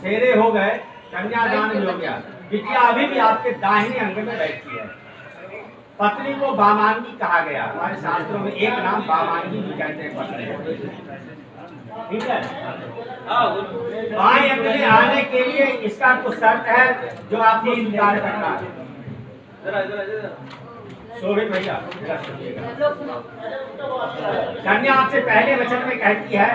फेरे हो गए, कन्यादान भी हो गया, बिटिया अभी भी आपके दाहिने अंग में बैठी है। पत्नी को वामांगी कहा गया, हमारे शास्त्रों में एक नाम वामांगी भी कहते हैं पत्नी को, ठीक है। बाएं अंग में आने के लिए इसका कुछ शर्त है जो आपको स्वीकार करना है। शोभित भैया, कन्या आपसे पहले वचन में कहती है,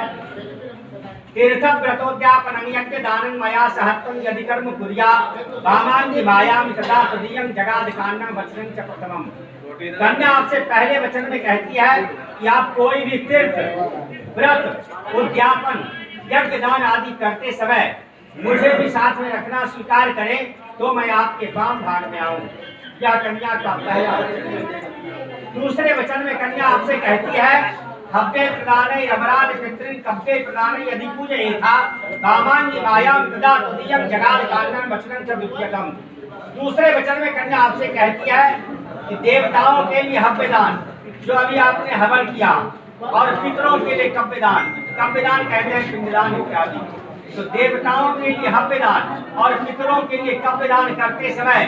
तीर्थम व्रतोद्यापनं यज्ञ दानं मया सहत्वं यदि कर्म कुर्या वामांगी मायामि तदा तदीयं जगाद कान्नं वचनं च प्रथमम्। कन्या आपसे पहले वचन में कहती है कि आप कोई भी तीर्थ, व्रत, उद्यापन, यज्ञ दान आदि करते समय मुझे भी साथ में रखना स्वीकार करें तो मैं आपके वाम भाग में आऊं। यह कन्या का पहला वचन है। दूसरे वचन में कन्या आपसे कहती है, हव्ये प्रदाने अमराद पितृन् कव्ये प्रदाने यदि पूजये था वामांगी मायां तदा तदीयं जगाद कान्नं वचनं च विद्यतम्। दूसरे वचन में कन्या आपसे कहती है कि देवताओं के लिए हव्यदान, जो अभी आपने हवन किया, और पितरों के लिए कव्यदान, कव्यदान कहते हैं पिंडदान इत्यादि, तो देवताओं के लिए हव्यदान और पितरों के लिए कव्यदान करते समय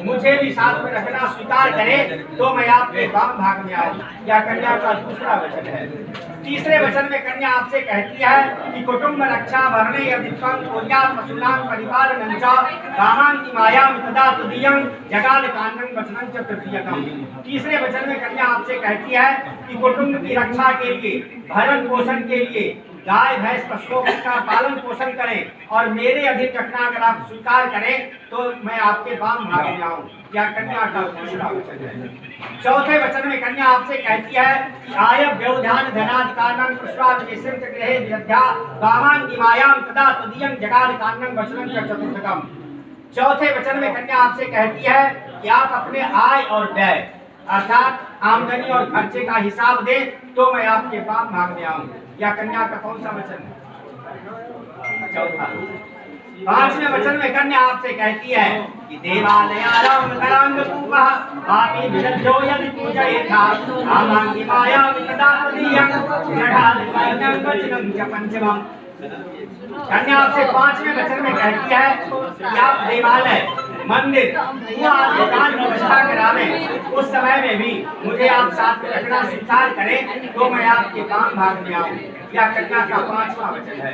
मुझे भी साथ में रखना स्वीकार करें तो मैं आपके वाम भाग में आऊं। यह कन्या का दूसरा वचन है। तीसरे वचन में कन्या आपसे कहती है कि कुटुंब रक्षा वर्णे यदित्वं कुर्यात् पशूनां परिपालनं च वामांगी मायां तदा तदीयं जगाद कान्नं वचनं च तृतीयकम्। तीसरे वचन में कन्या आपसे कहती है कि कुटुंब की रक्षा के लिए, भरण पोषण के लिए गाय भैंस पशुओं का पालन पोषण करें और मेरे अधीन रखना अगर आप स्वीकार करें तो मैं आपके वाम भाग में आऊं। यह कन्या का तीसरा वचन है। चौथे वचन में कन्या आपसे कहती है कि आय व्यवधान धनाधिकारं प्रस्वाद निश्चित गृहे विद्या वामांगी मायां तदा तदीयं जगाद कान्नं वचनं च चतुर्थकम्। चौथे वचन में कन्या आपसे कहती है कि आप अपने आय और व्यय अर्थात आमदनी और खर्चे का हिसाब दें तो मैं आपके वाम भाग में आऊं। या कन्या का कौन सा वचन है? चौथा। पांचवें वचन में कन्या आपसे कहती है कि देवालयानां करांगपूपः पापी विदग्धो यदि पूजयेथा वामांगी मायां तदा तदीयं जगाद कान्नं वचनं च पंचमम्। कन्या आपसे पांचवें वचन में कहती है कि आप देवालय, मंदिर, कुआं आदि दान व्यवस्था करावें, उस समय में भी मुझे आप साथ में रखना स्वीकार करें तो मैं आपके वाम भाग में आऊं। यह कन्या का पांचवा वचन है।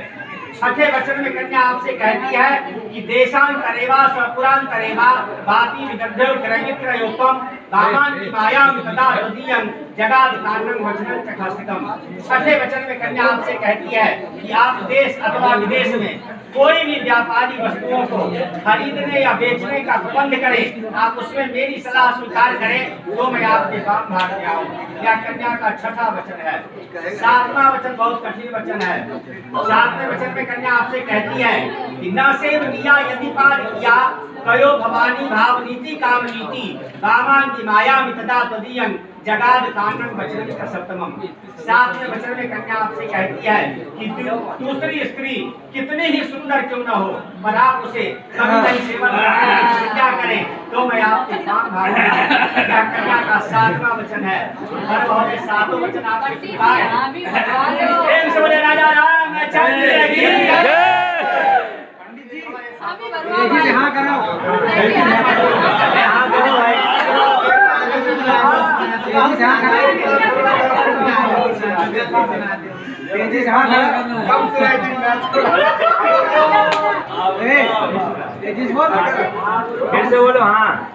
छठे वचन में कन्या आपसे कहती है कि देशांतरेवा स्वपुरांतरेवा वापी विदग्धो क्रयविक्रयोक्तम वामांगी मायां तदा तदीयं जगाद कान्नं वचनं च खस्तिकम्। छठे वचन में कन्या आपसे कहती है कि आप देश अथवा विदेश में कोई भी व्यापारी वस्तुओं को खरीदने या बेचने का प्रबंध करें, आप उसमें मेरी सलाह स्वीकार करें तो मैं आपके वाम भाग में आऊं। यह कन्या का छठा वचन है। सातवां वचन बहुत कठिन वचन है। सातवें वचन में कन्या आपसे कहती है कि न सेवनीया यदि पार किया कयो भवानी भाव नीति काम नीति वामांगी मायां तदा तदीयं जगाद कान्नं वचनं च सप्तमम्। सातवें वचन में कन्या आपसे कहती है कि दूसरी स्त्री कितनी ही सुंदर क्यों न हो पर आप उसे कभी नहीं सेवन करने की प्रतिज्ञा करें तो मैं आपके वाम भाग में आऊं। यह कन्या का सातवां वचन है। हर बहुत सातों वचन आपके स्वीकार है। प्रेम से बोले राजा रामचंद्र की जय। हाँ करो, हाँ करो भाई। फिर से बोलो हाँ।